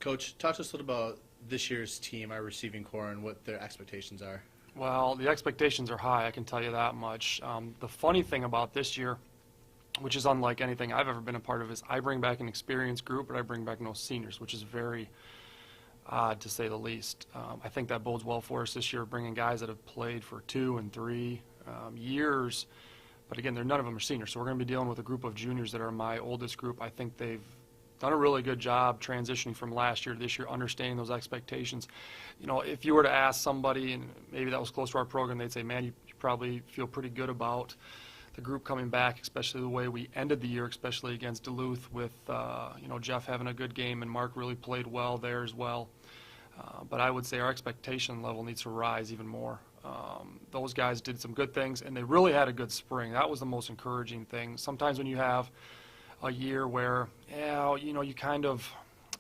Coach, talk to us a little about this year's team, our receiving core, and what their expectations are. Well, the expectations are high, I can tell you that much. The funny thing about this year, which is unlike anything I've ever been a part of, is I bring back an experienced group, but I bring back no seniors, which is very odd to say the least. I think that bodes well for us this year, bringing guys that have played for 2 and 3 years. But again, none of them are seniors, so we're going to be dealing with a group of juniors that are my oldest group. I think they've done a really good job transitioning from last year to this year, understanding those expectations. You know, if you were to ask somebody, and maybe that was close to our program, they'd say, man, you probably feel pretty good about the group coming back, especially the way we ended the year, especially against Duluth with, Jeff having a good game and Mark really played well there as well. But I would say our expectation level needs to rise even more. Those guys did some good things, and they really had a good spring. That was the most encouraging thing. Sometimes when you have a year where,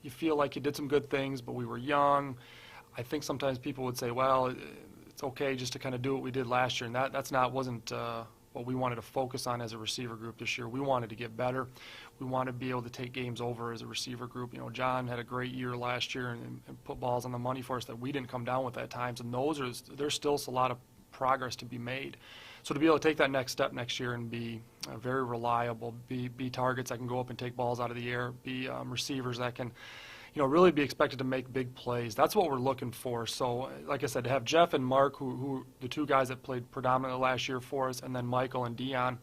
you feel like you did some good things, but we were young, I think sometimes people would say, well, it's okay just to kind of do what we did last year, and wasn't what we wanted to focus on as a receiver group this year. We wanted to get better. We wanted to be able to take games over as a receiver group. You know, John had a great year last year and put balls on the money for us that we didn't come down with at times, and there's still a lot of progress to be made. So to be able to take that next step next year and be very reliable, be targets that can go up and take balls out of the air, be receivers that can, really be expected to make big plays. That's what we're looking for. So, like I said, to have Jeff and Mark, who the 2 guys that played predominantly last year for us, and then Michael and Dion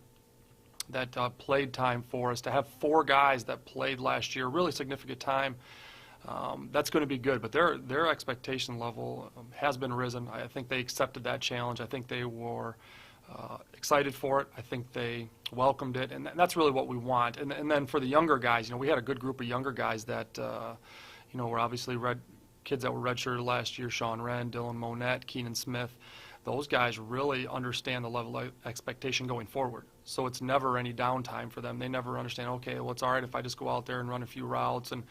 that played time for us, to have 4 guys that played last year, really significant time, that's going to be good. But their expectation level has been risen. I think they accepted that challenge. I think they were excited for it. I think they welcomed it, and that's really what we want. And then for the younger guys, we had a good group of younger guys that, were obviously kids that were redshirted last year, Sean Wren, Dylan Monette, Keenan Smith. Those guys really understand the level of expectation going forward. So it's never any downtime for them. They never understand, okay, well, it's all right if I just go out there and run a few routes, and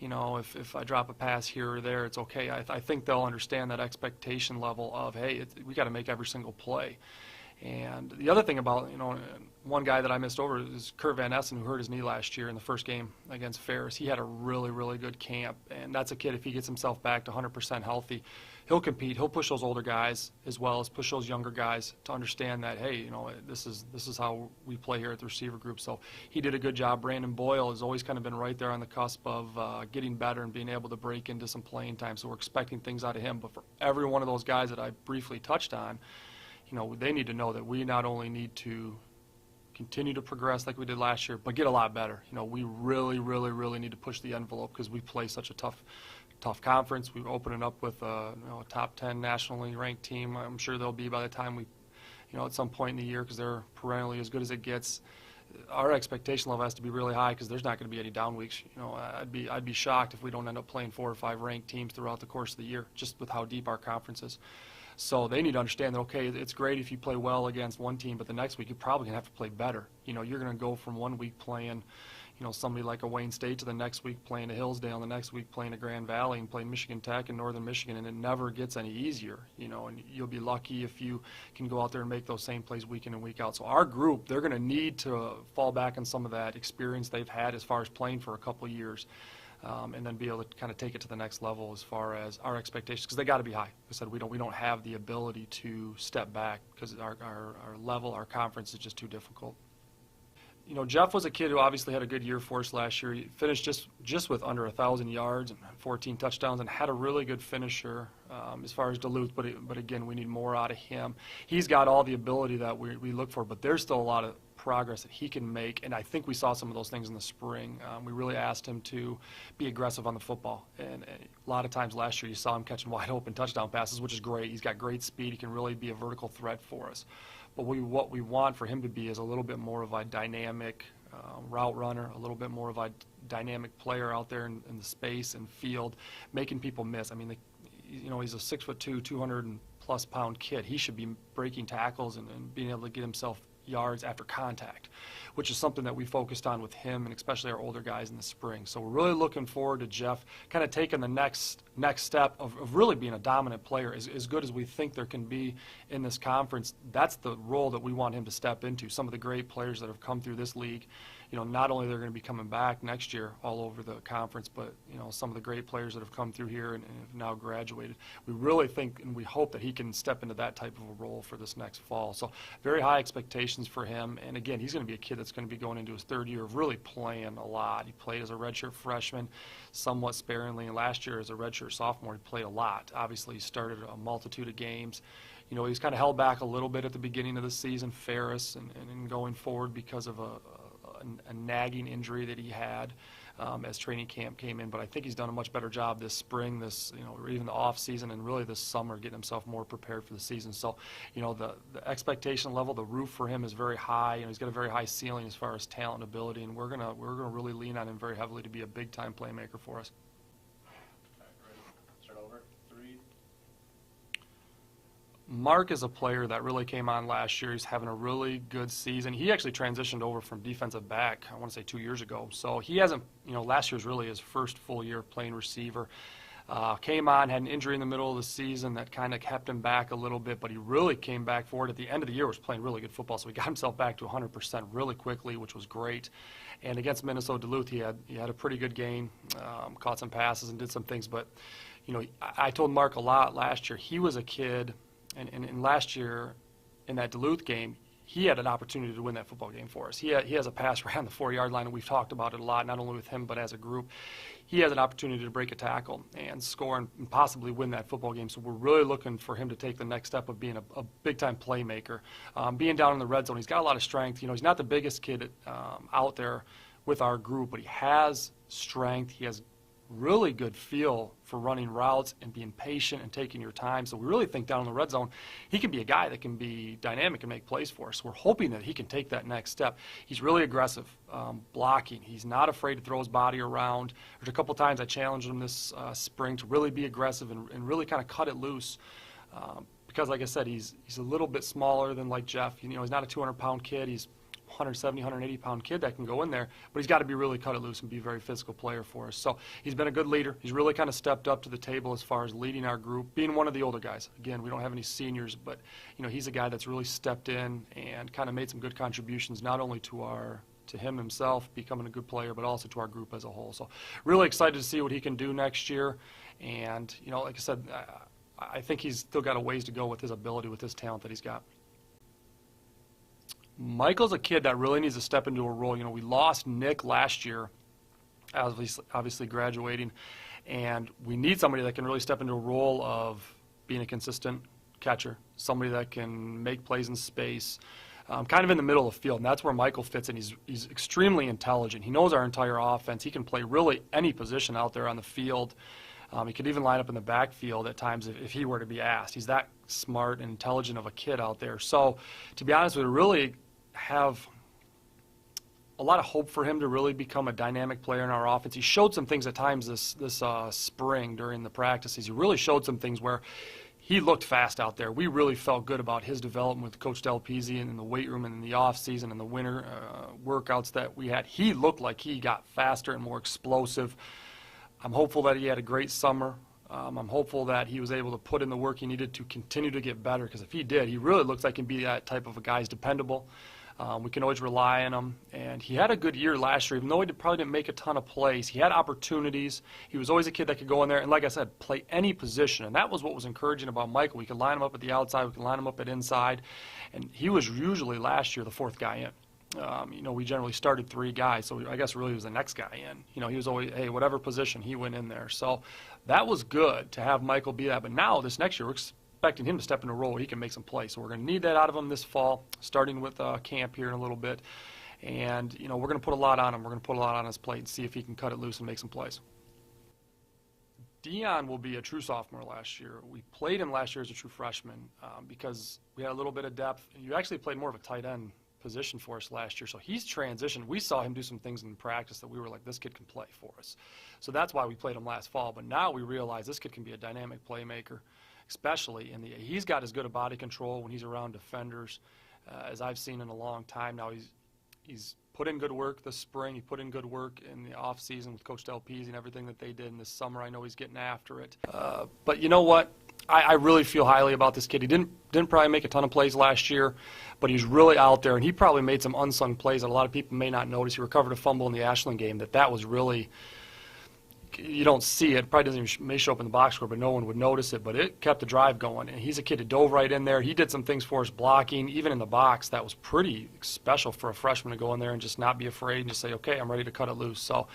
if I drop a pass here or there, it's okay. I think they'll understand that expectation level of, hey, we got to make every single play. And the other thing about, one guy that I missed over is Kurt Van Essen, who hurt his knee last year in the first game against Ferris. He had a really, really good camp, and that's a kid, if he gets himself back to 100% healthy, he'll compete. He'll push those older guys as well as push those younger guys to understand that, hey, this is how we play here at the receiver group. So he did a good job. Brandon Boyle has always kind of been right there on the cusp of getting better and being able to break into some playing time. So we're expecting things out of him. But for every one of those guys that I briefly touched on, they need to know that we not only need to continue to progress like we did last year, but get a lot better. We really, really, really need to push the envelope because we play such a tough conference. We're opening up with a top 10 nationally ranked team. I'm sure they'll be by the time we, at some point in the year, because they're perennially as good as it gets. Our expectation level has to be really high because there's not going to be any down weeks. I'd be shocked if we don't end up playing 4 or 5 ranked teams throughout the course of the year, just with how deep our conference is. So they need to understand that, okay, it's great if you play well against one team, but the next week you're probably going to have to play better. You're going to go from one week playing, somebody like a Wayne State to the next week playing a Hillsdale, and the next week playing a Grand Valley and playing Michigan Tech and Northern Michigan, and it never gets any easier, and you'll be lucky if you can go out there and make those same plays week in and week out. So our group, they're going to need to fall back on some of that experience they've had as far as playing for a couple of years. And then be able to kind of take it to the next level as far as our expectations, because they got to be high. I said we don't have the ability to step back because our level, our conference is just too difficult. Jeff was a kid who obviously had a good year for us last year. He finished just with under 1,000 yards and 14 touchdowns, and had a really good finisher as far as Duluth. But again, we need more out of him. He's got all the ability that we look for, but there's still a lot of progress that he can make, and I think we saw some of those things in the spring. We really asked him to be aggressive on the football, and a lot of times last year you saw him catching wide open touchdown passes, which is great. He's got great speed. He can really be a vertical threat for us. But what we want for him to be is a little bit more of a dynamic route runner, a little bit more of a dynamic player out there in the space and field, making people miss. I mean, he's a 6'2", 200+ pound kid. He should be breaking tackles and being able to get himself yards after contact, which is something that we focused on with him and especially our older guys in the spring. So we're really looking forward to Jeff kind of taking the next step of really being a dominant player, as good as we think there can be in this conference. That's the role that we want him to step into. Some of the great players that have come through this league not only they're going to be coming back next year all over the conference, but, some of the great players that have come through here and have now graduated. We really think and we hope that he can step into that type of a role for this next fall. So very high expectations for him. And again, he's going to be a kid that's going to be going into his third year of really playing a lot. He played as a redshirt freshman somewhat sparingly, and last year as a redshirt sophomore, he played a lot. Obviously, he started a multitude of games. He was kind of held back a little bit at the beginning of the season, Ferris, and going forward because of a nagging injury that he had as training camp came in. But I think he's done a much better job this spring, or even the off season, and really this summer, getting himself more prepared for the season. So, the expectation level, the roof for him is very high. He's got a very high ceiling as far as talent and ability, and we're gonna really lean on him very heavily to be a big time playmaker for us. Mark is a player that really came on last year. He's having a really good season. He actually transitioned over from defensive back, I want to say 2 years ago. So he hasn't, last year's really his first full year playing receiver. Came on, had an injury in the middle of the season that kind of kept him back a little bit, but he really came back forward. At the end of the year, was playing really good football, so he got himself back to 100% really quickly, which was great. And against Minnesota Duluth, he had a pretty good game, caught some passes and did some things. But, I told Mark a lot last year. He was a kid. And last year, in that Duluth game, he had an opportunity to win that football game for us. He has a pass around the 4-yard line, and we've talked about it a lot, not only with him but as a group. He has an opportunity to break a tackle and score and possibly win that football game. So we're really looking for him to take the next step of being a big-time playmaker. Being down in the red zone, he's got a lot of strength. He's not the biggest kid out there with our group, but he has strength. He has really good feel for running routes and being patient and taking your time. So we really think down in the red zone, he can be a guy that can be dynamic and make plays for us. We're hoping that he can take that next step. He's really aggressive, blocking. He's not afraid to throw his body around. There's a couple times I challenged him this spring to really be aggressive and really kind of cut it loose. Because like I said, he's a little bit smaller than like Jeff. He's not a 200-pound kid. He's 170, 180-pound kid that can go in there, but he's got to be really cut it loose and be a very physical player for us. So he's been a good leader. He's really kind of stepped up to the table as far as leading our group, being one of the older guys. Again, we don't have any seniors, but he's a guy that's really stepped in and kind of made some good contributions, not only to him himself becoming a good player, but also to our group as a whole. So really excited to see what he can do next year. And like I said, I think he's still got a ways to go with his ability, with his talent that he's got. Michael's a kid that really needs to step into a role. We lost Nick last year, obviously graduating, and we need somebody that can really step into a role of being a consistent catcher, somebody that can make plays in space, kind of in the middle of the field, and that's where Michael fits in. He's extremely intelligent. He knows our entire offense. He can play really any position out there on the field. He could even line up in the backfield at times if he were to be asked. He's that smart and intelligent of a kid out there. So, to be honest with you, really have a lot of hope for him to really become a dynamic player in our offense. He showed some things at times this spring during the practices. He really showed some things where he looked fast out there. We really felt good about his development with Coach Delpizzi and in the weight room and in the off season and the winter workouts that we had. He looked like he got faster and more explosive. I'm hopeful that he had a great summer. I'm hopeful that he was able to put in the work he needed to continue to get better, because if he did, he really looks like he can be that type of a guy. He's dependable. We can always rely on him. And he had a good year last year, even though he probably didn't make a ton of plays. He had opportunities. He was always a kid that could go in there and, like I said, play any position. And that was what was encouraging about Michael. We could line him up at the outside. We could line him up at inside. And he was usually last year the fourth guy in. We generally started 3 guys, so I guess really he was the next guy in. He was always, hey, whatever position, he went in there. So that was good to have Michael be that. But now, this next year, we're expecting him to step in a role where he can make some plays. So we're going to need that out of him this fall, starting with camp here in a little bit. And, we're going to put a lot on him. We're going to put a lot on his plate and see if he can cut it loose and make some plays. Dion will be a true sophomore last year. We played him last year as a true freshman because we had a little bit of depth. You actually played more of a tight end position for us last year. So he's transitioned. We saw him do some things in practice that we were like, this kid can play for us. So that's why we played him last fall. But now we realize this kid can be a dynamic playmaker, especially he's got as good a body control when he's around defenders as I've seen in a long time. Now he's put in good work this spring. He put in good work in the off season with Coach Delpese and everything that they did in this summer. I know he's getting after it. But you know what? I really feel highly about this kid. He didn't probably make a ton of plays last year, but he's really out there, and he probably made some unsung plays that a lot of people may not notice. He recovered a fumble in the Ashland game that was really, you don't see it. Probably doesn't even may show up in the box score, but no one would notice it. But it kept the drive going, and he's a kid who dove right in there. He did some things for us blocking, even in the box. That was pretty special for a freshman to go in there and just not be afraid and just say, okay, I'm ready to cut it loose. So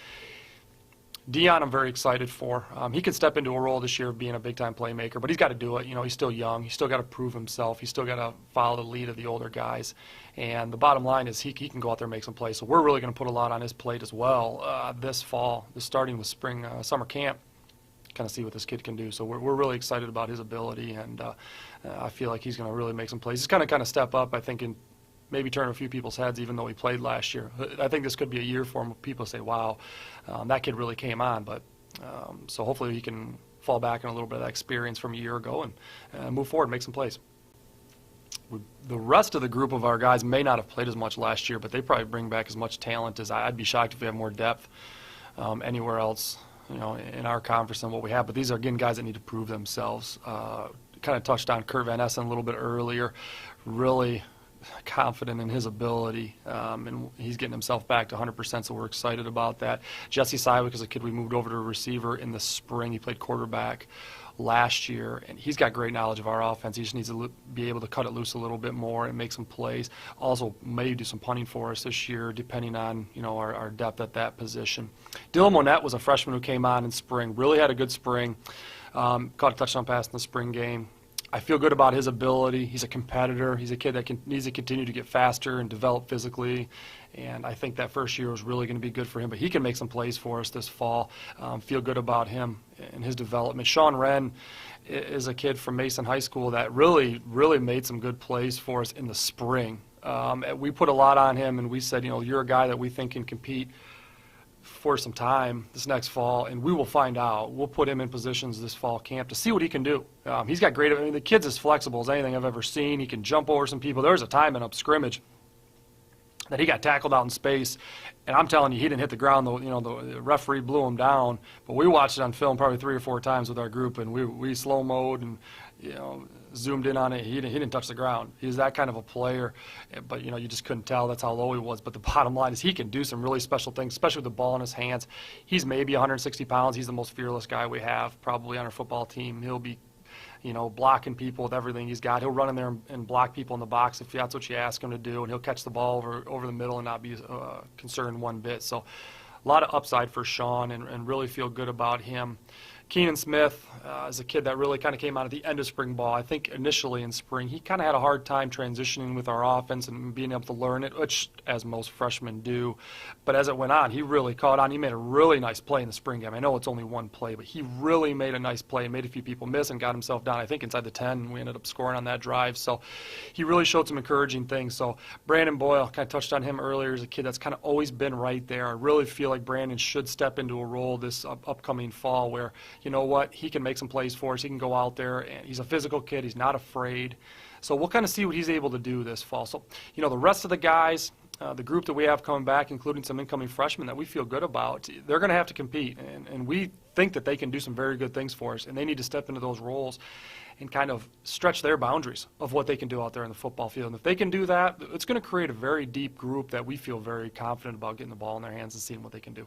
Dion, I'm very excited for. He can step into a role this year of being a big-time playmaker, but he's got to do it. You know, he's still young. He's still got to prove himself. He's still got to follow the lead of the older guys. And the bottom line is he can go out there and make some plays. So we're really going to put a lot on his plate as well this fall, starting with summer camp, kind of see what this kid can do. So we're really excited about his ability, and I feel like he's going to really make some plays. He's kind of step up, I think, and maybe turn a few people's heads, even though he played last year. I think this could be a year for him. People say, wow, that kid really came on. But so hopefully he can fall back on a little bit of that experience from a year ago and move forward and make some plays. The rest of the group of our guys may not have played as much last year, but they probably bring back as much talent as I'd be shocked if we have more depth anywhere else, you know, in our conference than what we have. But these are, again, guys that need to prove themselves. Kind of touched on Kurt Van Essen a little bit earlier. Really confident in his ability, and he's getting himself back to 100%, so we're excited about that. Jesse Sywick is a kid we moved over to a receiver in the spring. He played quarterback last year, and he's got great knowledge of our offense. He just needs to be able to cut it loose a little bit more and make some plays. Also, maybe do some punting for us this year, depending on, you know, our depth at that position. Dylan Monette was a freshman who came on in spring, really had a good spring, caught a touchdown pass in the spring game. I feel good about his ability. He's a competitor. He's a kid that needs to continue to get faster and develop physically. And I think that first year was really going to be good for him. But he can make some plays for us this fall. Feel good about him and his development. Sean Wren is a kid from Mason High School that really made some good plays for us in the spring. We put a lot on him, and we said, you know, you're a guy that we think can compete for some time this next fall, and we will find out. We'll put him in positions this fall camp to see what he can do. He's got great, I mean, the kid's as flexible as anything I've ever seen. He can jump over some people. There was a time in up scrimmage that he got tackled out in space, and I'm telling you, he didn't hit the ground. You know, the referee blew him down, but we watched it on film probably 3 or 4 times with our group, and we slow-moed and, you know, zoomed in on it. He didn't touch the ground. He's that kind of a player, but, you know, you just couldn't tell. That's how low he was. But the bottom line is he can do some really special things, especially with the ball in his hands. He's maybe 160 pounds. He's the most fearless guy we have probably on our football team. He'll be, you know, blocking people with everything he's got. He'll run in there and block people in the box if that's what you ask him to do, and he'll catch the ball over the middle and not be concerned one bit. So a lot of upside for Sean, and really feel good about him. Keenan Smith is a kid that really kind of came out at the end of spring ball. I think initially in spring he kind of had a hard time transitioning with our offense and being able to learn it, which as most freshmen do. But as it went on, he really caught on. He made a really nice play in the spring game. I know it's only one play, but he really made a nice play, made a few people miss, and got himself down, I think, inside the 10, and we ended up scoring on that drive. So he really showed some encouraging things. So Brandon Boyle, kind of touched on him earlier, is a kid that's kind of always been right there. I really feel like Brandon should step into a role this upcoming fall where, you know what, he can make some plays for us. He can go out there, and he's a physical kid. He's not afraid. So we'll kind of see what he's able to do this fall. So, you know, the rest of the guys, the group that we have coming back, including some incoming freshmen that we feel good about, they're going to have to compete. And we think that they can do some very good things for us, and they need to step into those roles and kind of stretch their boundaries of what they can do out there in the football field. And if they can do that, it's going to create a very deep group that we feel very confident about getting the ball in their hands and seeing what they can do.